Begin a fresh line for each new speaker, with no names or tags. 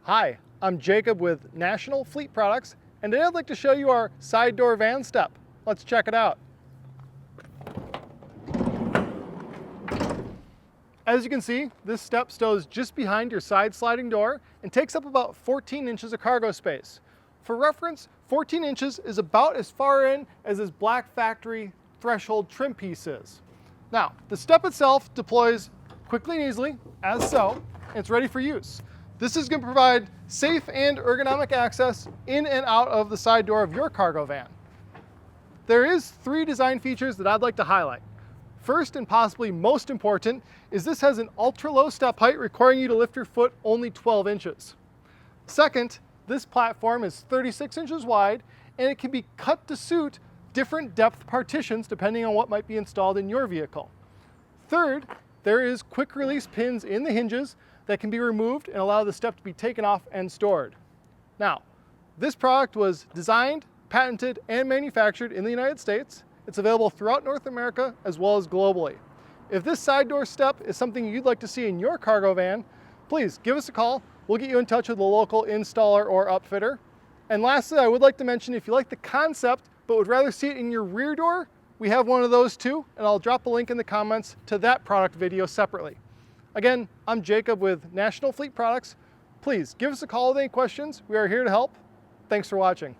Hi, I'm Jacob with National Fleet Products, and today I'd like to show you our side door van step. Let's check it out. As you can see, this step stows just behind your side sliding door and takes up about 14 inches of cargo space. For reference, 14 inches is about as far in as this black factory threshold trim piece is. Now, the step itself deploys quickly and easily, as so, and it's ready for use. This is going to provide safe and ergonomic access in and out of the side door of your cargo van. There is 3 design features that I'd like to highlight. First, and possibly most important, is this has an ultra-low step height requiring you to lift your foot only 12 inches. Second, this platform is 36 inches wide and it can be cut to suit different depth partitions depending on what might be installed in your vehicle. Third, there is quick release pins in the hinges that can be removed and allow the step to be taken off and stored. Now, this product was designed, patented, and manufactured in the United States. It's available throughout North America as well as globally. If this side door step is something you'd like to see in your cargo van, please give us a call. We'll get you in touch with a local installer or upfitter. And lastly, I would like to mention if you like the concept but would rather see it in your rear door, we have one of those too, and I'll drop a link in the comments to that product video separately. Again, I'm Jacob with National Fleet Products. Please give us a call with any questions. We are here to help. Thanks for watching.